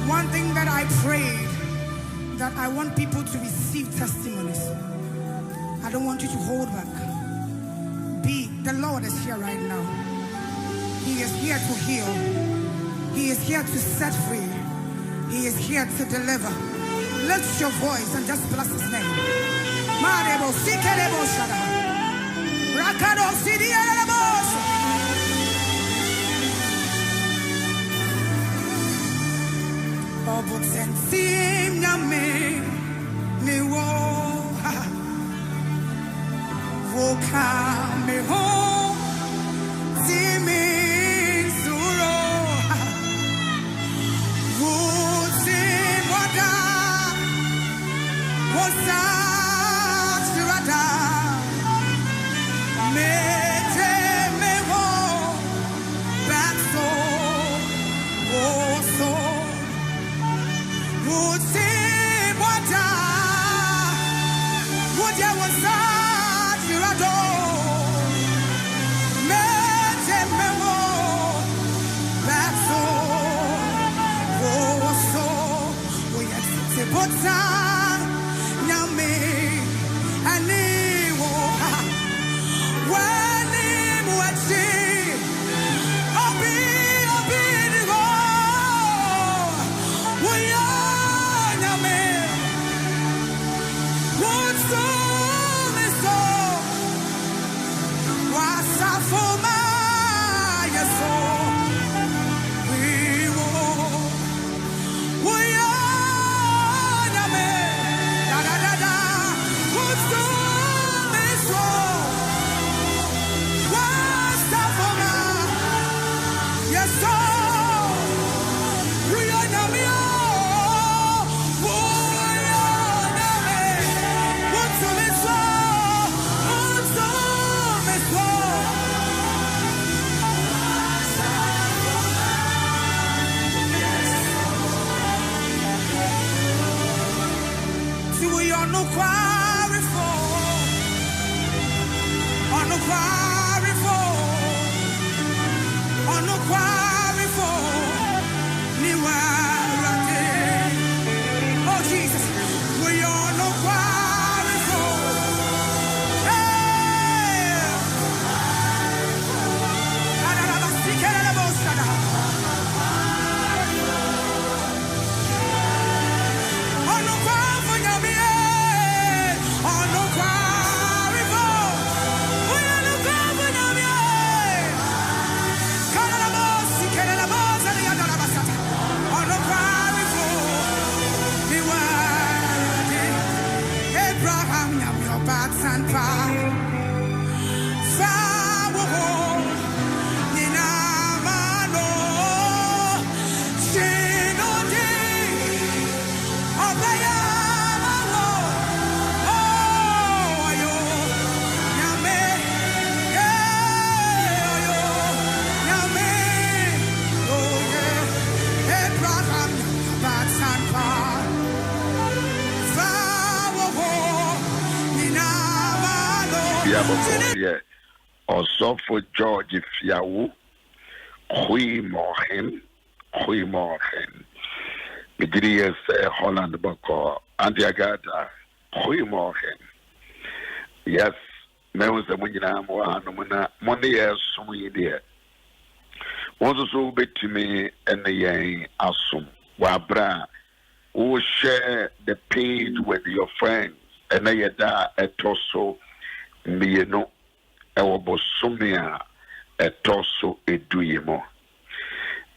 One thing that I prayed, that I want people to receive testimonies. I don't want you to hold back. The Lord is here right now. He is here to heal. He is here to set free. He is here to deliver. Lift your voice and just bless his name. Also for George Yaw Owusu-Ansah, Midriya Holland Boko, Andiagata Owusu-Ansah. Yes, Mewas the Munina Moana Monday as we dear. Was so big to me and the yang assume Wabra who share the page with your friends and they da a torso me no. Ewobosomia etoso eduyemo.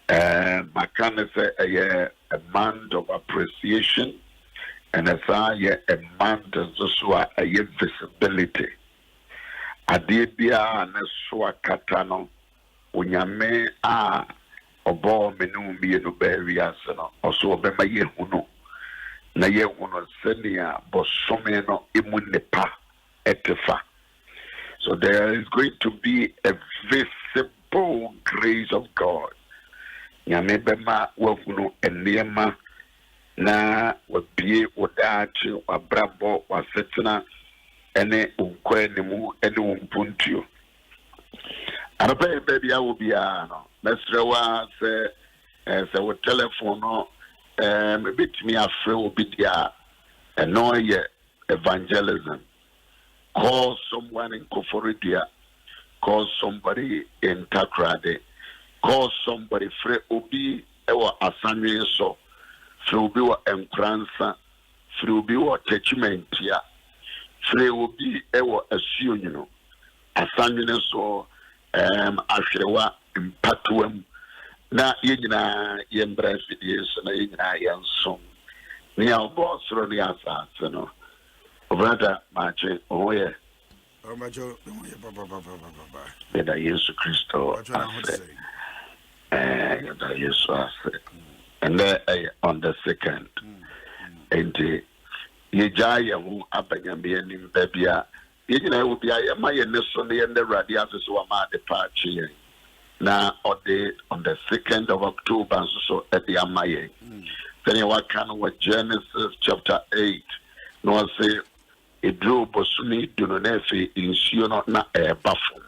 My kind of a month of appreciation and as I a man does also a visibility. Adibia and so katano, unyame obo menu mi no barriers no, also bema ye huno. Na ye huno senia bosome no imunepa etefa. So there is going to be a visible grace of God. Nyame bema wafuno enema na wabie wadachi wabrabo wasetena ene unkwenemu ene umpuntio. Anope baby I will be no. Mesrewa se wo telephone no bit me afre will be there and no ye evangelism. Call someone in Koforidia, call somebody in Takrade, call somebody Fre Obi ewa Asanye so, Fre Obi wa Enkransa, Fre Obi wa Techimentia, Fre Obi ewa Asiyonino, Asanye so Ashrewa Impatuem, na yina yembrefidie so na yina yansom. Ni albo soro ni asase no. Brother Mache, oh yeah. Oh, Macho, Papa. Yada Yesu Christo. Yada Yesu ase. And then on the second, and Yejaya who abanyambi nim babia. Yejina will be a my nesoni and the radias so ama departure. Now on the 2nd of October, so at the Amaye. Then you what Genesis chapter 8. No I say Edro bosuni dunonefe insuno na bafo.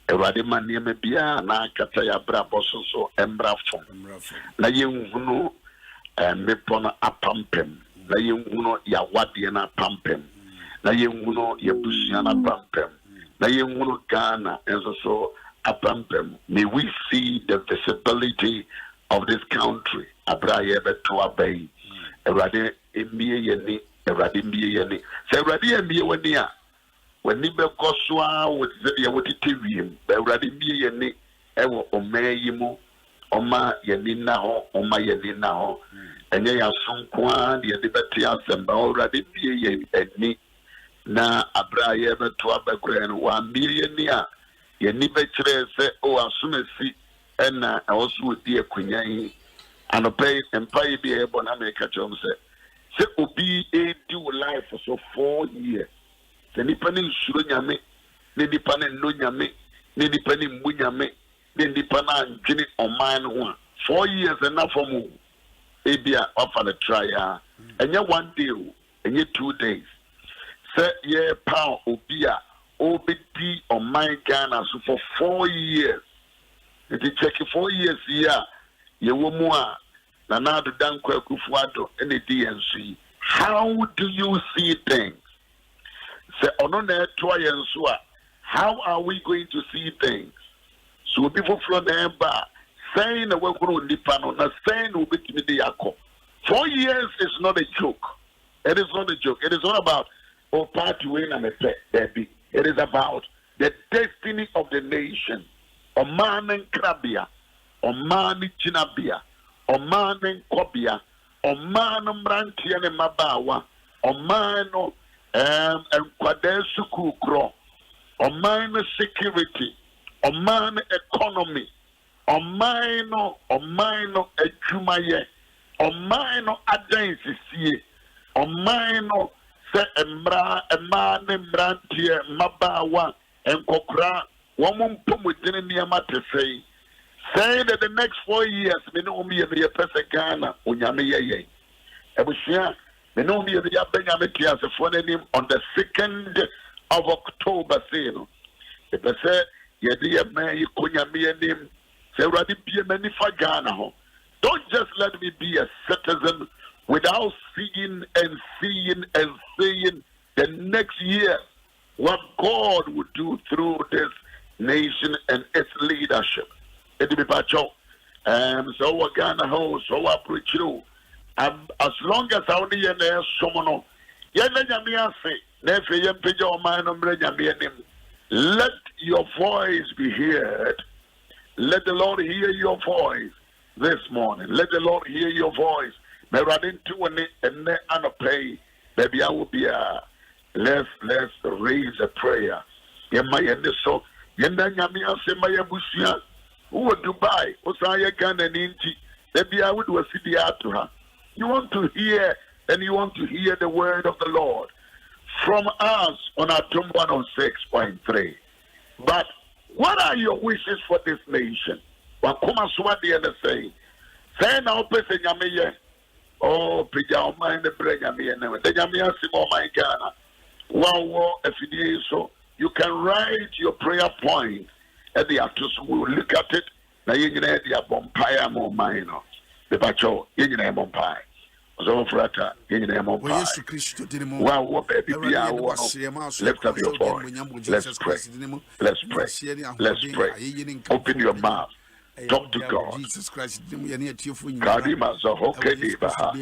Ewade manie me bia na kata ya bra boso so embrafo. Na yenhunu mepono apampem. Na yenhunu ya wade na pampem. Na yenhunu ya busia na pampem. Na yenhunu Ghana enso so apampem. May we see the visibility of this country. Abraye beto abai. Ewade emie yeni Eradi mbiye yeni. Se eradi mbiye wani ya. Wani be koswa wati TV. Eradi mbiye yeni. Ewo omeyimu. Oma yeni naho. Oma yeni naho. Enye ya sunkwa. Diye dibeti ya semba. Eradi mbiye yeni. Na abraye betu abekwen. Wa mbiye yeni ya. Yeni bechire se. O asumesi. Ena osu diye kunyayi. Anope empayi biye bona meka chomse. Se obi do life for so 4 years. Se nipa ne nsuro nyame, ne nipa ne no nyame, ne nipa ne mbu nyame, ne nipa na antwene oman ho. 4 years enough for mu. Ebia offer the trial. Enye 1 day, enye 2 days. Se ye pa obi a obedi oman Ghana so for 4 years. If you check 4 years here, ye wo mu a Nanado Dankwa Kufuado and the DNC. How do you see things? Say onone try and so. How are we going to see things? So people from the bar saying the work on the panel, not saying will be the yako. 4 years is not a joke. It is not a joke. It is not about party win and a baby. It is about the destiny of the nation. Oman and Krabia, Oman Chinabia. Oman Kobia, Oman Brantian and Mabawa, Oman and Kwadesu Kukro, Oman security, Oman economy, Oman Echumaye, Oman agency, Oman se Embra, Eman Brantia, Mabawa, and Kokra, woman Pumutin Niamate say. Say that the next 4 years, me no be a person Ghana, Unyame ye. Ebusia, me no be a Benjamin Tias for the name on the 2nd of October, say no. If I say, ye dear man, you Kunyame name, say, Radi be a many for Ghana. Don't just let me be a citizen without seeing and seeing and seeing the next year what God would do through this nation and its leadership. It be pacho. So we Ghana ho, so we preach you. As long as I only hear someone, let your voice be heard. Let the Lord hear your voice this morning. Let the Lord hear your voice Me running to one and then pay. Maybe I will be let's raise a prayer. Yema yende so yenda nyame asema ya busia. Who Dubai? Osaya Ghana ninti. Maybe I would was to her. You want to hear and you want to hear the word of the Lord from us on Adom 106.3. But what are your wishes for this nation? Wakuma swadi and say, say now person yame. Oh, pija mind the brain yame. The yame asimo my Ghana. Wow, if so, you can write your prayer point. And the actors will look at it. Now you can add the bompire more minor. The bacho, you can have bompire. So, Frata, you can have bompire. Well, what baby, lift up your voice. Let's pray. Let's pray. Let's pray. Open your mouth. Talk to God. Jesus Christ, Kadima Zahoke Dibaha.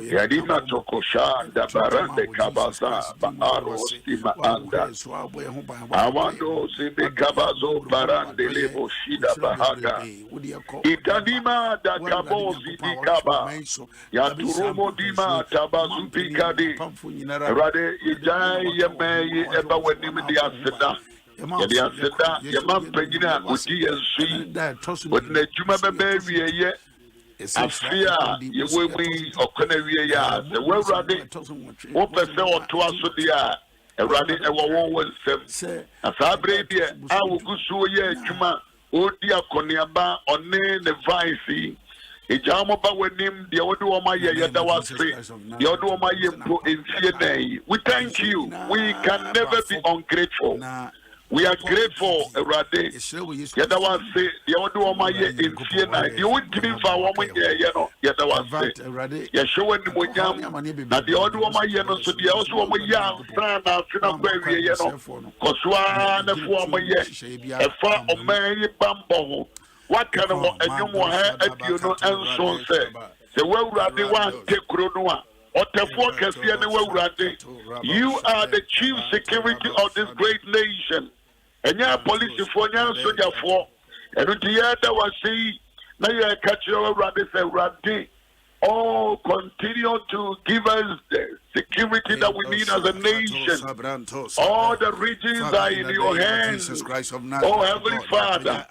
Yadima Tokosha, the Barande Kabaza, Baaro Stima Anda. Awando Sibi Kabazo, Barande Lebo Shida Bahaga. Itanima da Kabozi di Kaba. Yaturomo Dima Tabazupi Kadi. Rade Ijay Yamay Eba Wenim di Aseda. Yadi Aseda, Yamam Pegina, Uti and Sui, but Nejuma Baby, Afia, you will be or Canavia, the well running, open cell to us with the a running a woman said, as I break here, I will go so ye, Juma, O dear Coniaba, on the Vice. Ijamaba with him, the Oduoma Yadawas, the Oduoma Yimpo in CNA. We thank you. We can never be ungrateful. We are grateful, Rade. Yadawas say, the Oduoma in CNA. You wouldn't give him for a woman, Yadawas say. You're showing the Mujam, that the Oduoma Yano, so the Oduoma Yan, San, Afina, Koswan, the former year, a far of Mary Bambo. What kind of a new one at you know and so say? The well Rade one take Kronua. Or the focus here the well Rade. You are the chief security of this great nation. And your police for your soldier for. And with the other was see, now you catch your Rade say Rade. Oh, continue to give us the security that we need as a nation. All the regions are in your hands. Oh, Heavenly Father,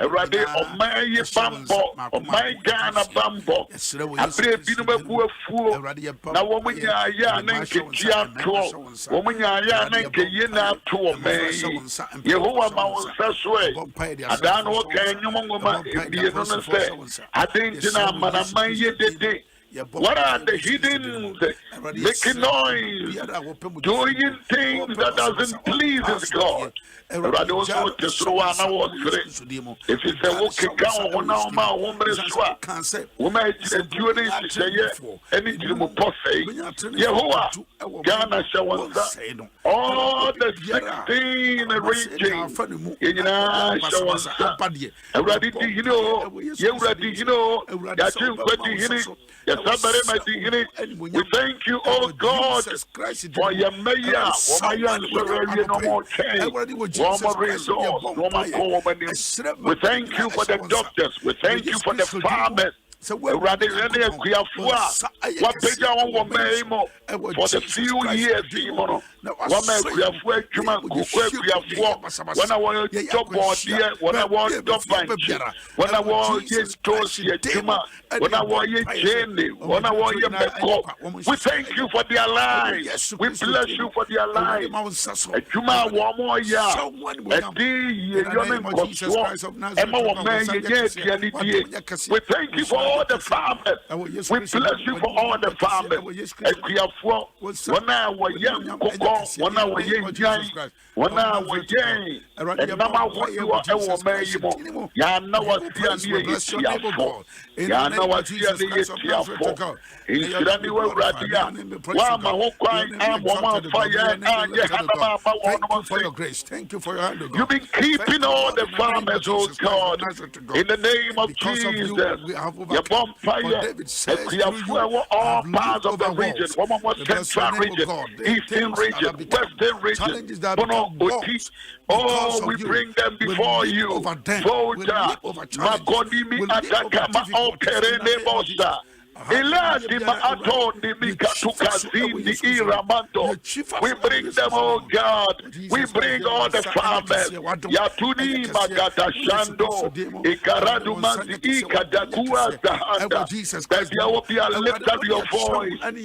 Rade, oh my Bambo, oh my Ghana Bambo, I pray Binuba Fu, now woman ya Nanke Chiato, woman ya Nanke Yena to me, Yehovah Mount Sasway, I don't know what can you say. I think Manamaya de. What are the hidden, making noise, doing things that doesn't please God? But also to throw an hour. If it's a walking cow, one hour, my woman swap. Woman, it's say, anything more posse. Yehovah, Ghana Shawanza, all the 16 regions in Shawanza. Already, you know, you know, that you we thank you, oh God, for your mayor, no more change, no more resource, no more co-operative. We thank you for the doctors, we thank you for the farmers. So rather than what page I want for the few years, one man we have worked, when I want to top board here, when I want to bunch, when I want to toast yet, when I want to chain, when I want to make. We thank you for their lives. We bless you for their lives. A Juma one more year, a day, we thank you for all the farmers. We bless you for all the farmers. When I was young, when I was young, when I was young, and now what you are, Yana was here for. Yana was here for. In Shirani, Radia, Wama, Hokai, and Wama Fire, and Yahanama for your grace. Thank you for your hand. You've been keeping all the farmers, oh God, in the name of Jesus. Yabomfire, David says, all parts of the region, central region, eastern region, western region. Oh, we bring them before you. Volta, Makonimi Atakama Okerene Bosa. Eladima Atondi Mikatukazindi Iramanto. We bring them, oh God. We bring all the farmers. Yatuni Magata Shando. Ikaradumanzi Ikadakua Zahanda. That there will be a lift up your voice and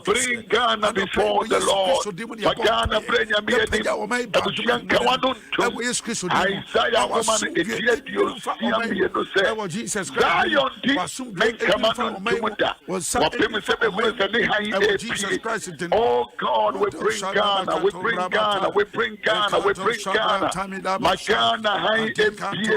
bring Ghana before the Lord. Ghana bring a meeting. Isaiah woman Ethiopian Zion make command. Oh God, we bring Ghana, we bring Ghana, we bring Ghana, we bring Ghana. Magana high MP,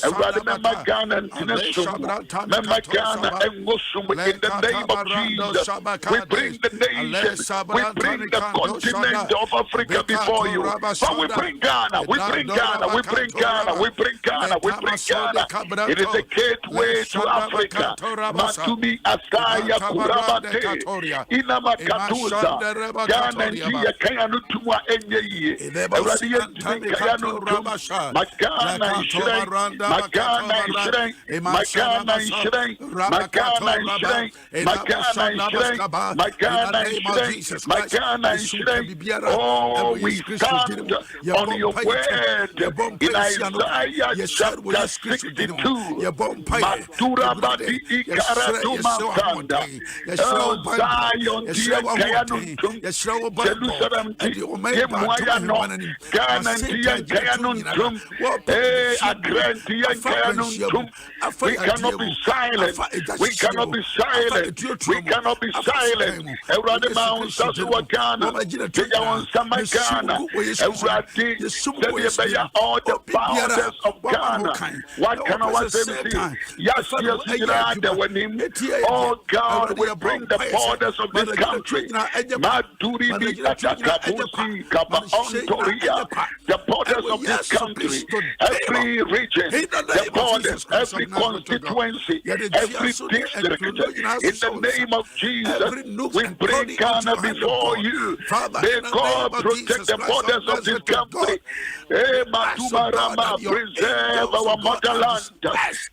and remember Ghana and Tinesum, remember Ghana and Musum in the name of Jesus. We bring the nation, we bring the continent of Africa before you. But we bring Ghana, we bring Ghana, we bring Ghana, we bring Ghana, we bring Ghana. It is a gateway to Africa. Matumi Asaya Kurabate, Inamakatuza, Ghana and Gia Kayanu Tumwa Enye, Radiant Kayanu Magana Shrek, Magana Shrek, Magana Shrek, Magana Shrek, Magana Shrek, Magana Shrek, Magana Shrek. Oh, we stand on your word in Isaiah chapter 62. Matura Badi Ikaratu Mantanda. Zion, Jerusalem, Yemuayano, Ghana, Kayanuntum, Agrantian. We cannot be silent. We cannot be silent. We cannot be silent. Every mountain says we Ghana. They are Ghana. Every all the powers of Ghana. What can I say? Yes, oh God, we bring the borders of this country. The borders of this country, every region, the borders, every constituency, every district. In the name of Jesus, we bring Ghana before you. May God protect the borders of this country. Preserve our motherland.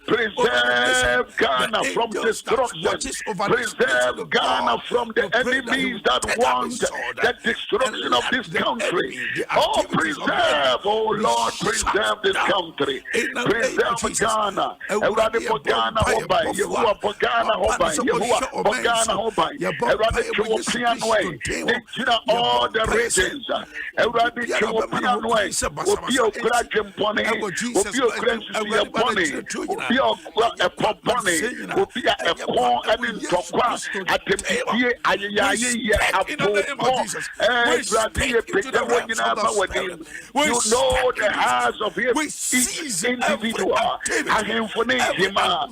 Preserve Ghana from destruction. Preserve Ghana from the enemies that want the destruction of this country. Oh, preserve, oh Lord, preserve this country. Preserve Ghana. Everybody for Ghana, Hobai. Yehuwa for Ghana, Hobai. Yehuwa for Ghana, Hobai. Everybody to Opian way. All the regions. Everybody to Opian way. Opio Kraken Pony. Opio Kraken Pony. Opio a Pony. Opia a Pon and in Tokwa. At the PA, you know the hearts of each individual. And him for name, oh,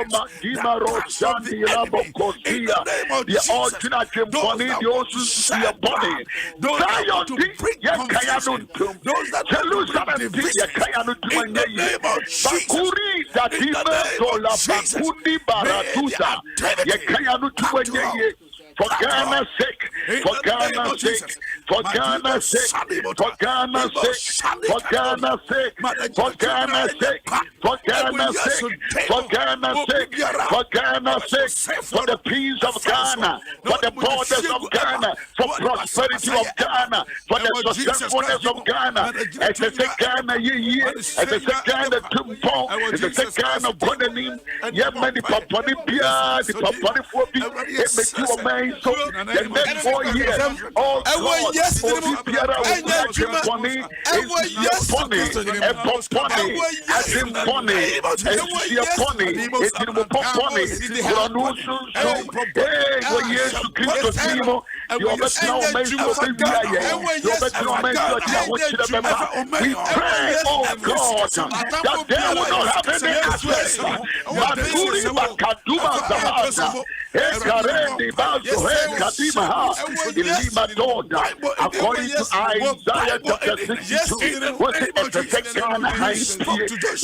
Madima Rosandi Rabokosia, the alternate body, the also see a body. Zion, Yakayanuntum, Jerusalem, Yakayanuntum, Bakuri, that he tola Bakundi Baratusa, Yakayanuntum. For Ghana's sake, for Ghana's sake, for Ghana's sake, for Ghana's sake, for Ghana's sake, for Ghana's sake, for Ghana's sake, for Ghana's sake, for Ghana's sake, for the peace of Ghana, for the borders of Ghana, for prosperity of Ghana, for the successfulness of Ghana. As I say Ghana ye, as I say Ghana Tumpo, as I say Ghana Bonanim, Yemani Papani Pia, the Papani Fobi, it makes you a man. So the next 4 years, oh God, yes, your best now makes you open the your best now makes you we pray, oh God, that they will not have any access. Maturi Bakaduma Zamanda, Ekareni Bazo, Kadima, Ilimadoda, according to Isaiah chapter 62, what is the second high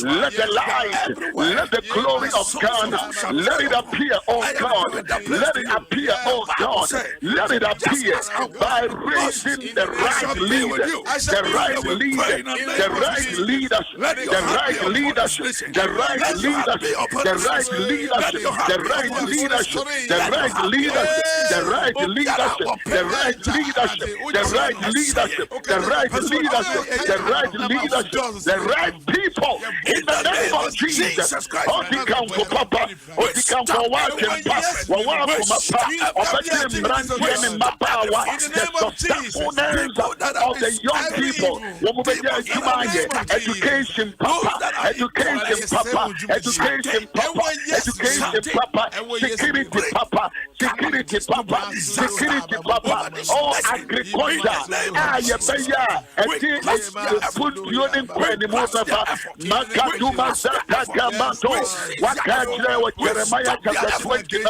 let the light, let the glory of God, let it appear, oh God, let it appear, oh God, let it appear by raising the right leader, the right leader, the right leaders, the right leaders, the right leaders, the right leaders, the right leaders, the right leaders, the right leaders, the right leaders, the right leaders, the right leaders, the right leaders, the right people in the name of Jesus. Oh, the council, Papa, oh, the council, watching, Papa, of the young people, education, Papa, education, Papa, education, Papa, education, Papa, security, Papa, security, Papa, security, Papa, oh, agriculture, put you in Makaduma Satakamanto, Wakajle, Jeremiah chapter 29,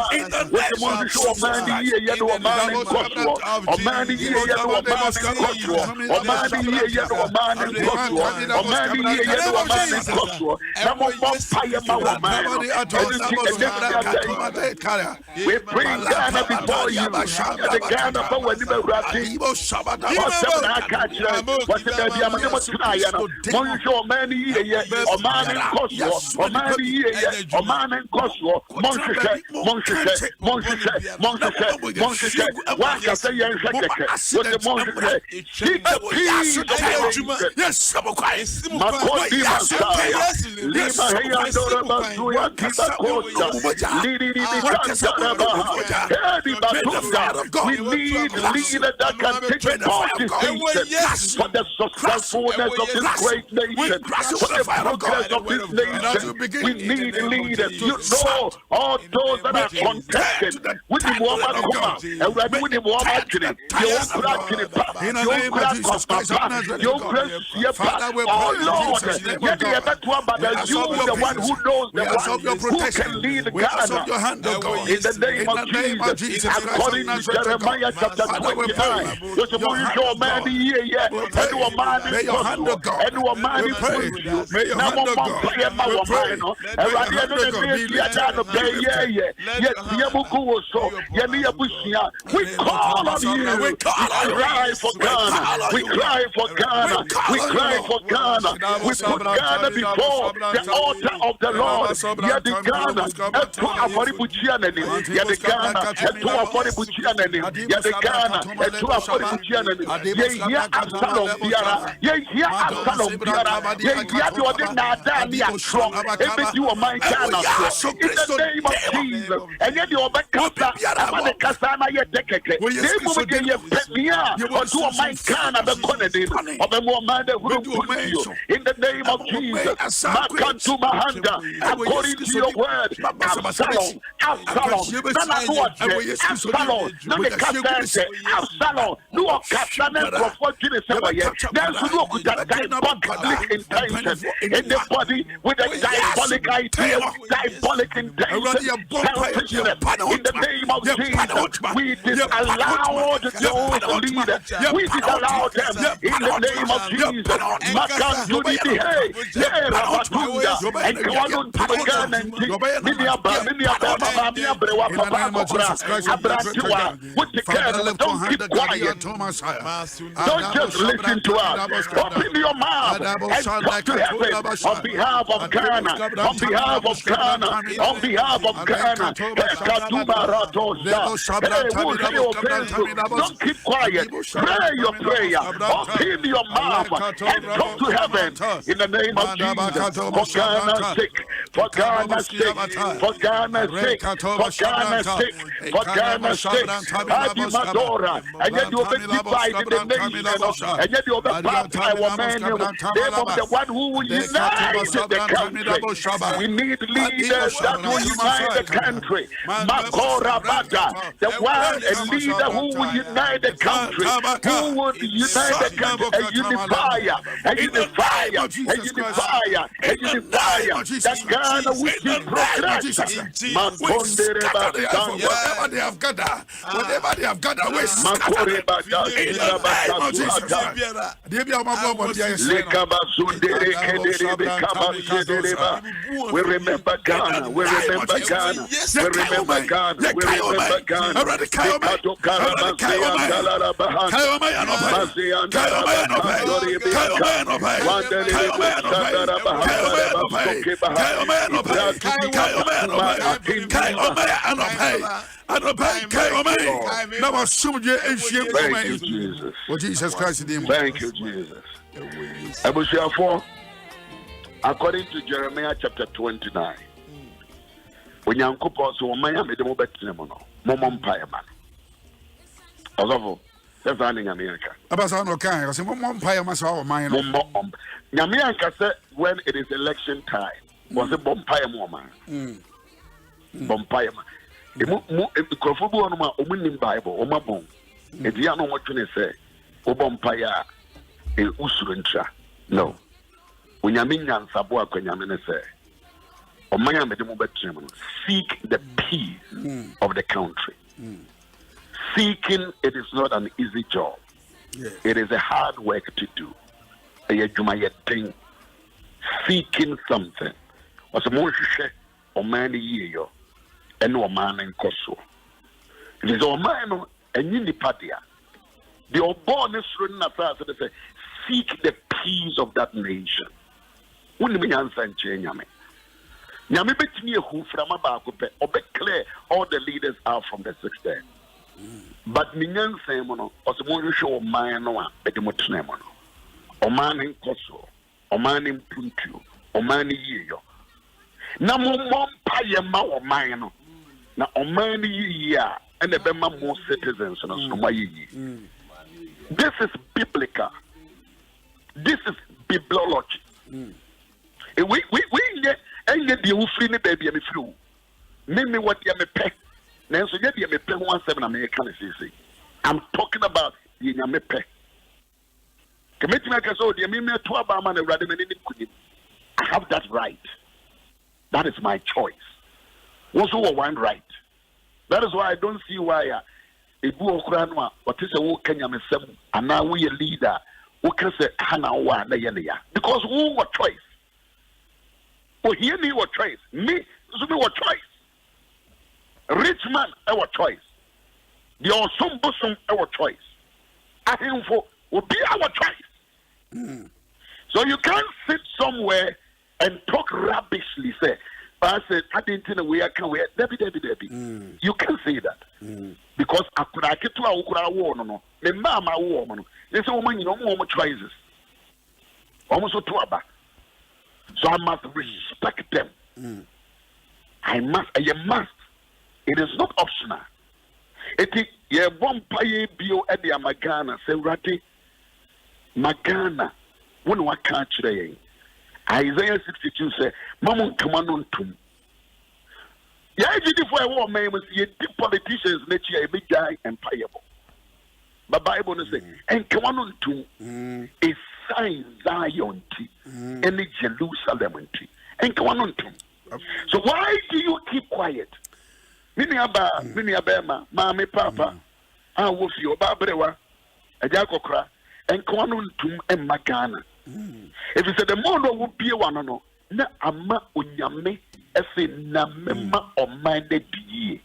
with the one show of man, yellow man in Kosovo, or man, yellow man in Kosovo, or man, yellow man in Kosovo, or man, yellow man in Kosovo, some of them fire my man, we bring Ghana before you, the Ghana for when you were writing, what's the one show man, or man in Kosovo, or man, or man in Kosovo, Monshike, Waka say yes, what the Monshike, keep the peace of the yes, Makoti Masaya, Lima Hayandora Basuya, Kita Costa, Lidi we need leaders that can take part for the successfulness of this great nation, for the progress of this nation. We need leaders. You know, all those that are contested with the woman, and with the woman, oh Lord, you the one who knows the one who can lead Ghana in the name of Jesus. According to Jeremiah chapter 29, there's a man here, and we call on you. We cry for Ghana. We cry for Ghana. We cry for Ghana. We put Ghana before the altar of the Lord. Yet the Ghana, and to Aforibuchianani. Yet the Ghana, and to Aforibuchianani. Yet the Ghana, and to Aforibuchianani. Ye Absalom Biara. Ye Absalom Biara. Ye Nadani and strong. Every you are my Ghana. In the name of Jesus. And yet you are back. The Kasana yet decade. They will get your Pemia or to a mind can of the Conadin of a woman that will do you in the name of Jesus. Makantu Mahanda, according to your word, Absalom, Absalom, Absalom, Absalom, no Casanan for there's no diabolic intention in the body with a diabolic idea, diabolic intention, in the name of Jesus, we disallow those leaders. We disallow them in the name of Jesus. Makandudi hey, Rabatunda, and Kawanun Pagan and Minia Brewa Abratua, with the care, don't keep quiet. Don't just listen to us. Open your mouth and talk to heaven on behalf of Ghana, on behalf of Ghana, on behalf of Ghana. Don't keep quiet. Pray your prayer. Open your mouth and talk to heaven in the name of Jesus. For Ghana's sake, for Ghana's sake, for Ghana's sake, for Ghana's sake, for Ghana's sake. Adimadora, and yet you be divided the nation, and yet you be baptized our man, the one who will unite the country. We need leaders that will unite the country. Makora Bada, the one, a leader who will unite the country, who would unite the country, a unifier, a unifier, a unifier, a unifier, that Ghana will keep progress. Whatever they have gathered, we scatter we remember Ghana, we remember Ghana, we remember Ghana, we remember Ghana. Thank you, Jesus. Jesus Christ. Thank you, Jesus. According to Jeremiah chapter 29, when you couple so Maya made them better than Momon Piaman. Although that's running America. Abasano can, I say, Momon Piamas or mine. Yamianka said when it is election time, was a Bompire woman. Bompire. If the Kofubu on my opening Bible, or my bone, if you know what you say, Obompire, a Usurantra. No. When you mean Sabua, when you say, or Maya made them better, seek the peace of the country. Seeking it is not an easy job. It is a hard work to do. Seeking something was a more or many years and no man in Kosovo. It is all man and Unipatia. The Obonus running after say, seek the peace of that nation. Wouldn't be answer and change me. Yami bet me who from about or be clear all the leaders are from the 6th day. But Minyan Samono was a more show my no, but the Mutnemono. O man in Kosovo, o man in Puntu, o man in Yo. Na mom pay ma o man. Na o man ya and the Bema more citizens no my. This is biblical. This is bibliology. We get and get the ufree baby and flu. Name me what you may pay. Now, so you may pay 17 American. I'm talking about the Yamepe. Committee makers, oh, the Mimia to Obama and Radimini. I have that right. That is my choice. Also, one right. That is why I don't see why a Buo Kranwa, what is a walk Kenya, and now we a leader who can say Hana because who what choice? Oh, hear me what choice? Me, what choice? Rich man, our choice. The awesome bosom, our choice. Ahengua will be our choice. So you can't sit somewhere and talk rubbishly. Say, I said, I didn't know where I can wear. Debbie. You can't say that because I could get to our war. No, my mama woman. They say, woman, you know more choices. Almost to Abba. So I must respect them. I must. It is not optional. It is ye bompaye bio edi amagana se rati magana when wa catch there. Isaiah 62 say, Mamon Kamanon tum. Ya jidi for a war may ye deep politicians nature a big guy and payable. But Bible say, and Kamanon tum is sign Zion tea, any Jerusalem tea, and Kamanon tum. So why do you keep quiet? Mini abema, mami papa, I will see your babrewa, a jacokra, and Kwanun tum and Magana. If you said the mono would be one no, na ama unyame, as in na memma or minded ye.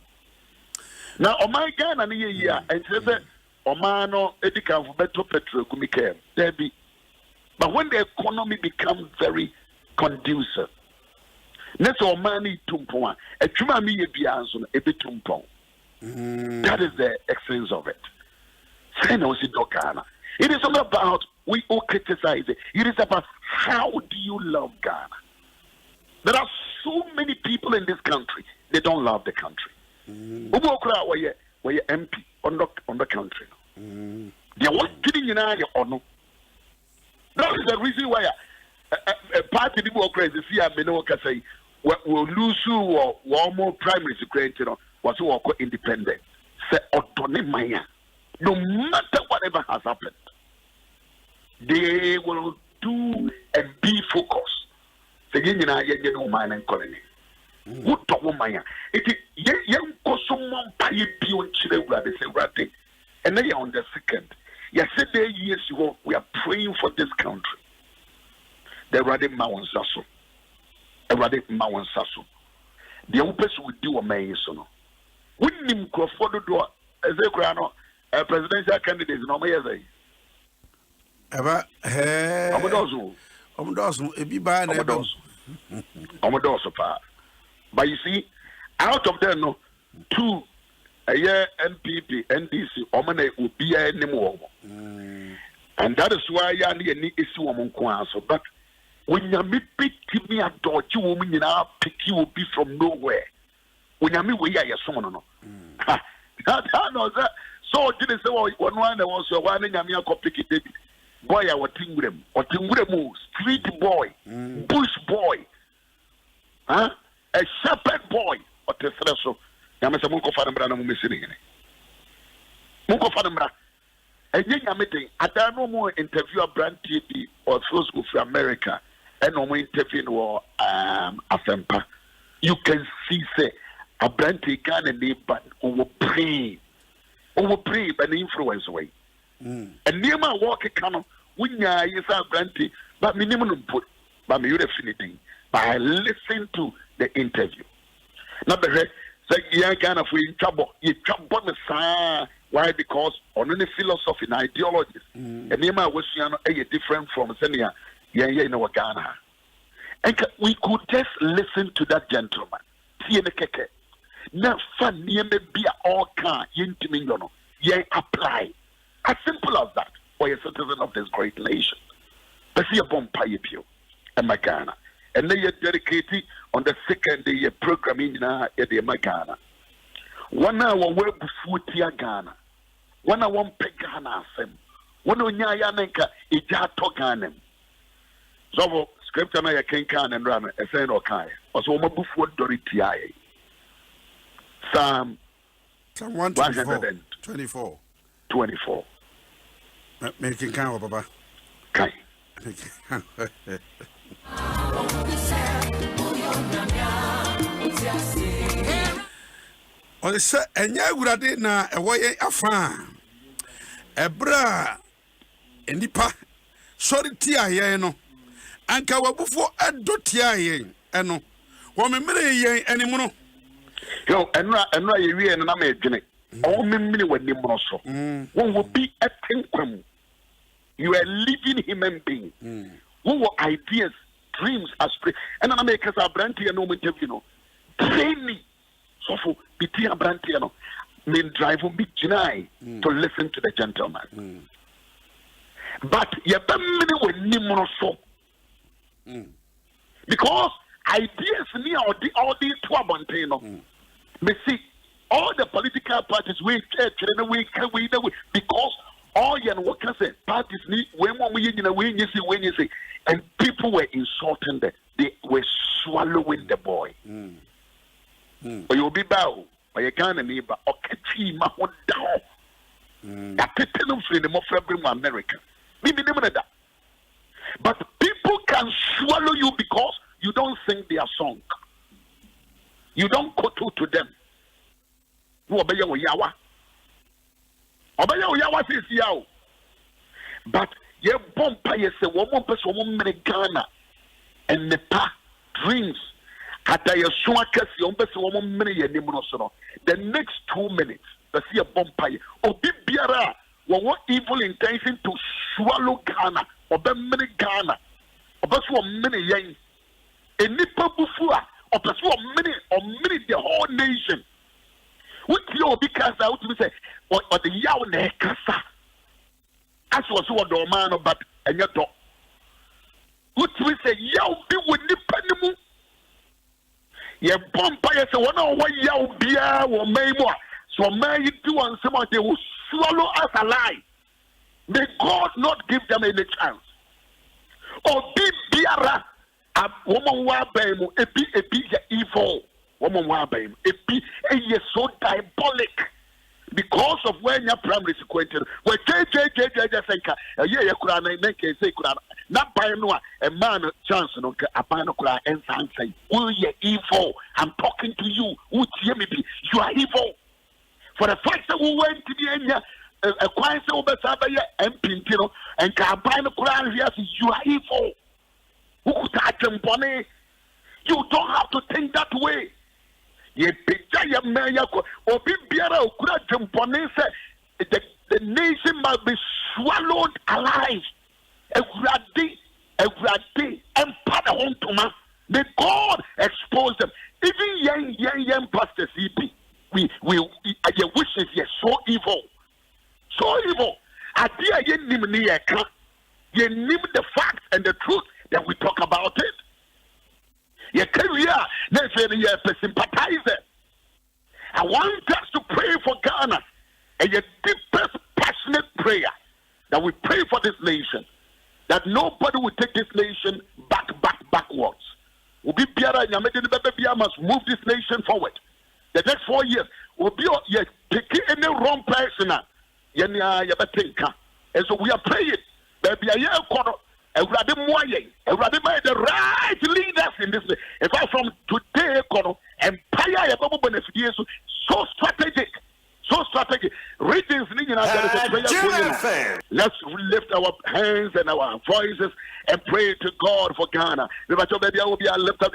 Now, o my Ghana year, and says, O mano, edica for better petrol, gumike, there be. But when the economy becomes very conducive, Next or money tumpon. A chumami bianson, a bit tumpon. That is the essence of it. It is not about we all criticize it. It is about how do you love Ghana. There are so many people in this country, they don't love the country. Where MP on the country. They are getting in eye or no. That is the reason why a party people crazy see a Menoka say will lose or one more primary secretary was walk independent. Say autonomy. No matter whatever has happened, they will do and be focused. Again, you know, mine and colony. What to woman? It is young someone pay beyond children, they say, right? And then on the second, yes, years ago, we are praying for this country. The Radin Mawan Sasso. A Radin Mawan Sasso. The opus will do a main son. Wouldn't him go for the door as a grano, a presidential candidate, no may say. Ever, Omodozo, a be by Omodozo. But you see, out of them, no, two a year NPP, NDC, Omane will be anymore. And that is why I need issue among Kwanso. But when you meet give me a dog, you woman in our pick, you will be from nowhere. When you meet where you are, someone no. That so didn't say, well, one was one in a copy. Boy, I was Tingrem, or Tingremu, street boy, bush boy, a shepherd boy, or Tesreso. Yamasa Munko Fadambra, no missing. Munko Fadambra. And then I'm meeting. I don't know more interview a brand TV or through school for America, and no more interview or Afempa. You can see, say, a brand TV and neighbor who pray by the influence way. And near my walk a canoe, when you are granted, but minimum put, but me definitely, but I listen to the interview. Not the head, say, yeah, kind of in trouble, you trouble me, sir. Why? Because on any philosophy and ideologies, and near my was different from Senia, yeah, in our Ghana. And we could just listen to that gentleman. See in the keke. Now, fun near me be all car, yintimingono, yeah, apply. As simple as that, for a citizen of this great nation. But see a bomb pio and Magana. And they are dedicated on the second day programming in the Magana. 1 hour work before Tia Ghana. 1 hour peg Ghana sem. 1 hour Yanka, Ijato Ghanem. So, scripture I can and run a saying or Kai. Also, my before Doritiae. Psalm 124. 24. Making count, Papa. Kai. On the set, and Yagurade na a way a farm. A bra and the pa. Sorry, Tia, no. And Kawabu a dotia, and no. Woman, Mary, any mono. Yo, and you and I'm a genic. All men when they mosso. One will be a tinkum. You are living human being. Who were ideas, dreams, aspirations. And I make us a brandy and no interview. Train me. So for BT a brandy, men drive on big Janai to listen to the gentleman. But you have many with Nimoso. Because ideas near all these 12 montano. Me see all the political parties we church and we because all your workers say parties need when you see and people were insulting them. They were swallowing the boy. Or you'll be bow or you can't neighbor or catch him down. That people from the more America. Maybe that. But people can swallow you because you don't sing their song. You don't kowtow to them. You obey your yawa. Obey your yawa says yaw. But your bompa yes a woman person woman Ghana and the pa dreams at your swakas your person woman many the next 2 minutes the see a bompa or biara what evil intention to swallow Ghana or be many Ghana or but many yang a nipa bufua or many the whole nation. What you because I would say or the yaw nekasa as was what the man but and your dog. What we say yaw be with nipa nimu Ye bomba ye say one on one ya ubia wo maimo. So may you do and someone they will swallow us alive. May God not give them any chance. Or be biara a woman wa baimu ebi evil. Woman wa baimu ebi so diabolic. Because of when your primary sequential, where JJ Senka, a year Kurana, make say Kurana, not by no a man chance, no, a panokra and say, oh, you're evil. I'm talking to you. Who you are evil. For the fact that we went to the end, a quiet over Sabaya and Pintino and Cabana Kuran, you are evil. Who could touch them, Bonnie? You don't have to think that way. Ye picture ya mayako obi biara okura tempone say the nation must be swallowed alive. Every empire hontoma. May God expose them. Even young pastors we your wishes ye so evil. So evil. Adia ye nim ni eka. Ye nim the facts and the truth that we talk about it. Your career, you're a sympathizer. I want us to pray for Ghana and your deepest passionate prayer that we pray for this nation, that nobody will take this nation backwards. Must move this nation forward. The next 4 years will be taking any wrong person. And so we are praying. Everybody made the right leaders in this. In fact, from today, empire so strategic. Readings, let's lift our hands and our voices and pray to God for Ghana. Lift up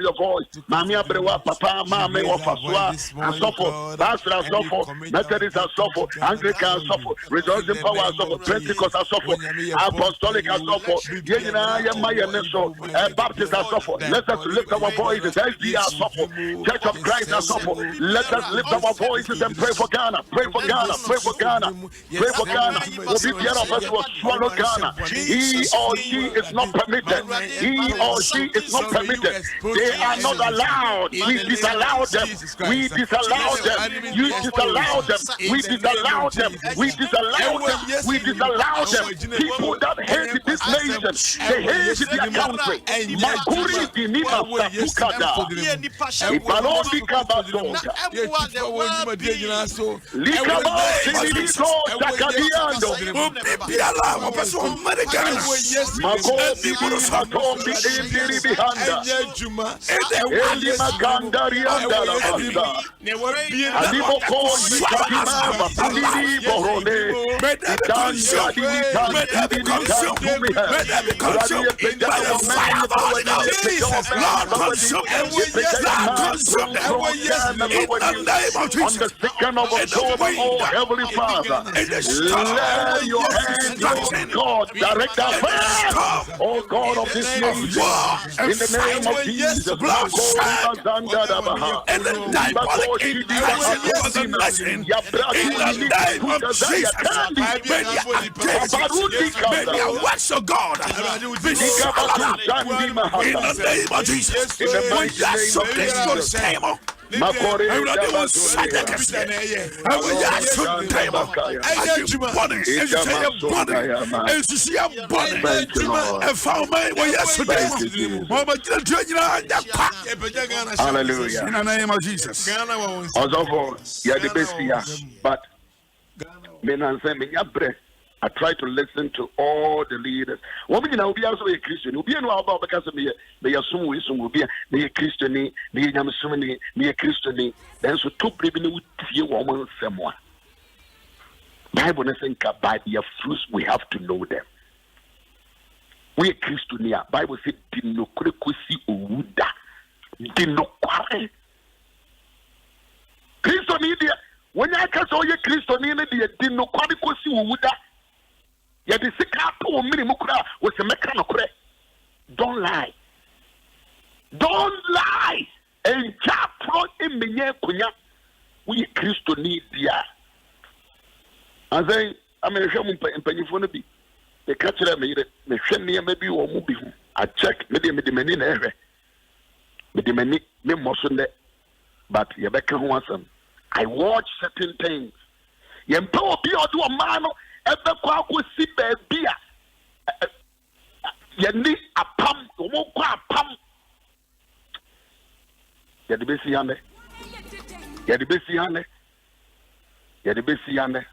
your voice. Mamia Brewa, Papa, Mame, Ofaswa, and so forth. Pastor, and so forth. Methodist, and so forth. Anglican, and so forth. Rejoicing Power, and so forth. Pentecost, and so forth. Apostolic, and so forth. Baptist, and so forth. Let us lift our voices. SDA, and so forth. Church of Christ, and so forth. Let us lift our voices and pray for Ghana. Pray for Ghana. Pray for Ghana. Pray for Ghana. Will swallow Ghana. He or she is not permitted. He or she is not permitted. They are not allowed. We disallow them. We disallow them. You disallow them. We disallow them. We disallow them. We disallow them. People that hate this nation, they hate their country. Makuri dinima safukada. Ibalodi kabasonga. Likaba siniliso takadiando. Biala mapaso Americana. Makobi matombi indiri bihanda. Eli makandari andala basta. Aliboko yikadima mapindiri borone. Itanya di consume. On the 2nd of October, oh Heavenly Father, let your hand, God, direct our prayers, oh God of this nation, in the name of Jesus. And the diabolic in the works of God be swallowed in the name of Jesus. In the mighty name of Jesus. Makore everybody say hallelujah. In the name of Jesus. But I try to listen to all the leaders. Woman, you know, be also a Christian. You be no about because of me. They assume we will be a Christian, be a Christian. Then so two people would see a woman somewhere. Bible doesn't by their fruits we have to know them. We are Christian. Bible said, "Dino kurekusi uda, dino kware." Christian media. When I can saw your Christian media, dino kurekusi uda. Don't lie. Don't lie. And chapro in menye kunya. We Christo need dia. I say, I'm a shaman penny for the bee. The catcher made it. The shiny maybe or movie. I check, maybe many never. But the many motion that but you better want some. I watch certain things. You empower be or do a man ever go see baby. You need a pump, a pump. You the best yonder. You the best yonder. You the best yonder.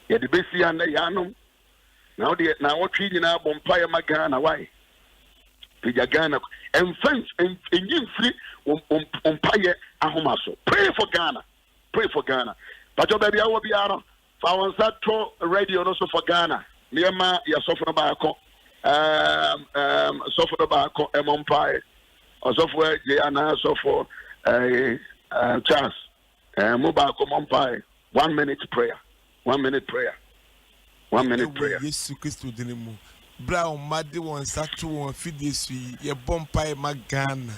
You the best yonder, Yanum. Now what treating our bonfire Magana, why? Ghana and French and you free umpire Ahomaso. Pray for Ghana. Pray for Ghana. But your baby, I will be out of Fawansato radio also for Ghana. Myanmar, you're suffering about suffer about umpire. Or software, Jana, so for Charles, mobile umpire. 1 minute prayer. 1 minute prayer. 1 minute prayer. Yes, Christo Dinamo. Brown, Maddy one Sato one feed this week. Your bumpire Magana.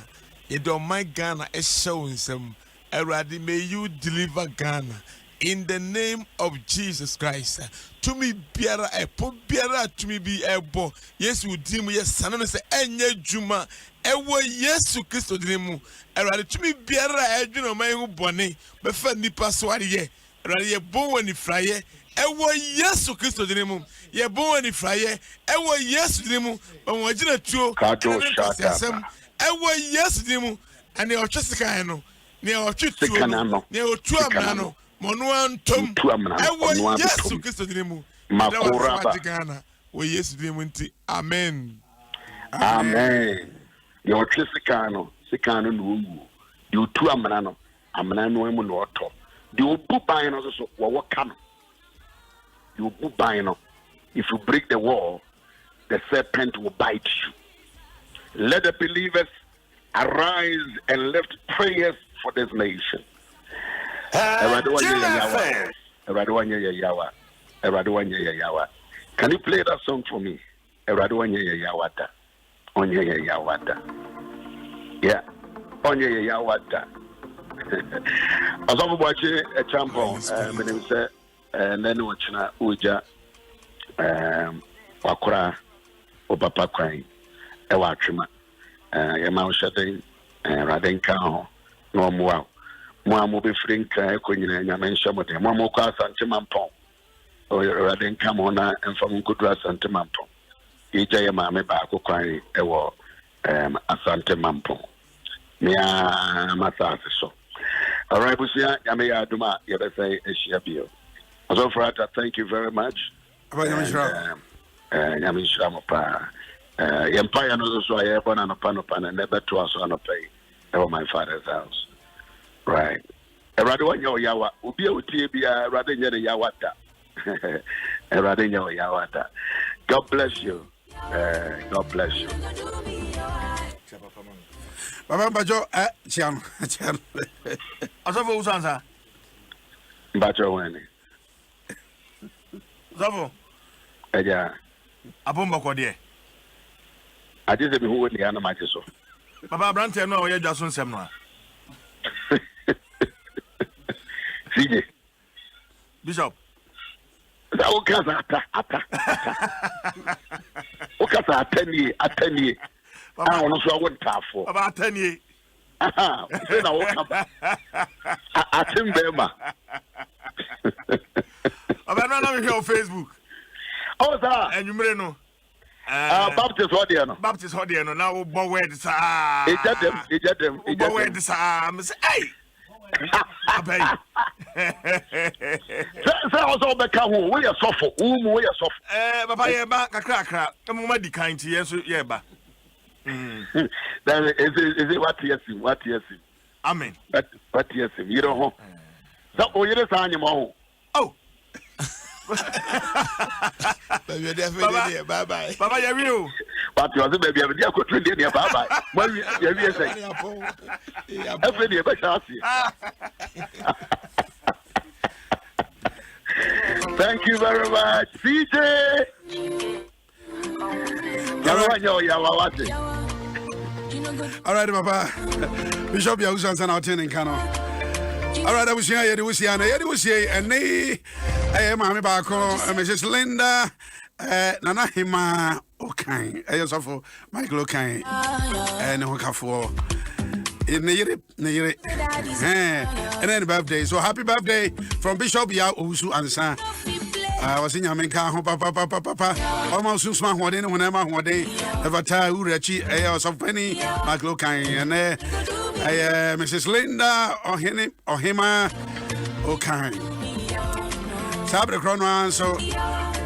You don't mind Ghana is showing some. Eradi, may you deliver Ghana in the name of Jesus Christ. To me, Biara, I put Biara to me be a bo. Yes, we deem yes, son and say, Enya Juma. Ewa yes, Christo Dinamo. Eradi to me, Biara, I do not mind bonnet, but for Nipa Swadi. Eradi, a bo and fryer. Ewa Yesu Kristo dinemu ye bon ani fraye ewa Yesu dinemu ba wajina tuo kado shata ewa Yesu dinemu ani otwesika no ne otwetuo no ne otuamna no mono antom ewa Yesu Kristo dinemu makuraba Ghana wo Yesu dinemu nti amen amen ye otwesika no sika no wu de otuamna no amna no emu no oto de obu ban no so wo kano. You will bind up. If you break the wall, the serpent will bite you. Let the believers arise and lift prayers for this nation. Can you play that song for me? Yeah. I was watching a champion, my name said. And then watching Uja Wakura Obapa crying a watchman, Yamau Shadding, Radenka, no more. Moamu Frink, Queen, and Yamen with him, Mamoka Santimampon, or Radenka Mona, and from Kudra Santimampon. Ija Mame Bako crying a war, Asante Mampon. Mia Masaso. All right, Busia, Yamea Duma, you say a Shiabio. So for that, thank you very much. Empire knows why I have on a panopan and never to us on a pay over my father's house. Right. A Radwanyo Yawa, Ubia Utibia, Radinja Yawata. A Radinyo Yawata. God bless you. God bless you. Baba Bajo, Cham. Adom Ahengua. Bajo Wenny. Zavo. Yeah. Abomba kwa die. I just said who would the animal so. Baba Brante no ye Jason Semno. CJ. Bishop. That Okasa ata. Okasa ateni. I want to won tafo. About 10 years. Aha. Say na Okaba. Atimbema. I'm not here on Facebook. Oh, sir. And you may know. Baptist Hodiano. Baptist Hodiano. Now, Bow words. Ejat them. Bow words. Hey. Say also become we are suffer. We are suffer. Papa, you're back a crack. I'm ready, kind to yes, yeah, ba. Then is it what yes? What yes? Amen. What yes? You don't know. So, oh, you're the sign your oh. Bye bye. Baba, you're real. But you are the baby. I'm going to do bye bye. Well, you're saying, every thank you very much, CJ. All right, Papa. Bishop Yaw Owusu-Ansah now turning Kano. All right, I was here. You was here. You was here. And they, Mammy Bako, Mrs. Linda, Nana Hima, okay. I also for Michael Okay, and Hokafo. And then birthday. So happy birthday from Bishop Yaw Owusu-Ansah. I was in Yamenka, papa. Almost soon, my one whenever one day, Avatar, Urachi, of Penny, Maclokai, and Mrs. Linda or Hima, okay. Sabre Crown, so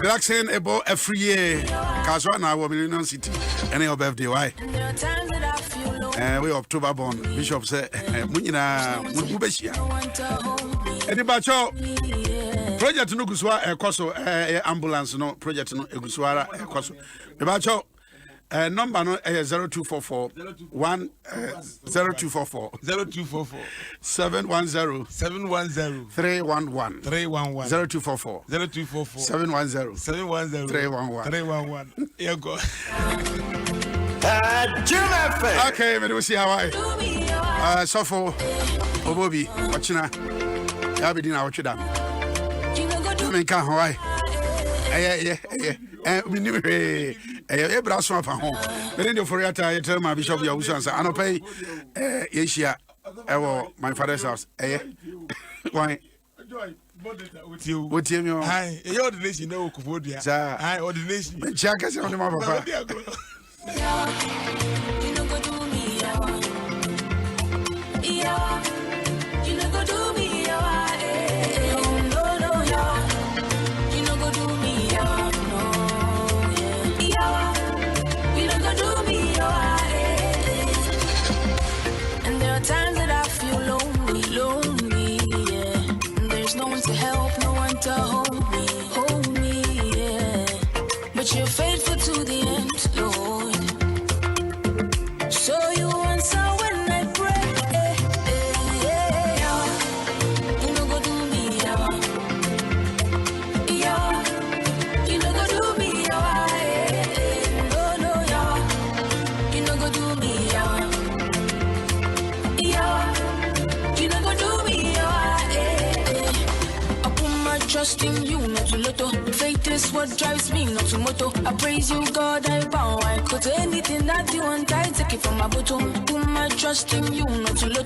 Glaxen about a free year. Caswana, Wabillon City, and your birthday, why? We October born. Bishop said, Munina, Mubeshia. Eddie Bacho. Project no Guswa Koso ambulance no project no Guswara Koso. Ebacho number no 0244 0244 710 311 0244 710 311. Yeah, go. Okay, we see how I so for Obobi Ochina Yabidina Ochidam. I can't Hawaii. We knew a brass one from home. But in the Foriata, I tell my Bishop Yaw Owusu-Ansah, I don't pay Asia, my father's house. Why? With you, I ordination, no, Kubodia. I ordination. Jack is on the mother. You're faithful to the end, Lord. So you answer when I pray. You know go do me, you know go do me, no, you know go do me, you know go do me, I put my trust in you, not to lotto. Faith is what drives me, not to motto. I praise you, God, I bow. I could anything that you want, I take it from my bottom. Put my trust in you, not to lotto.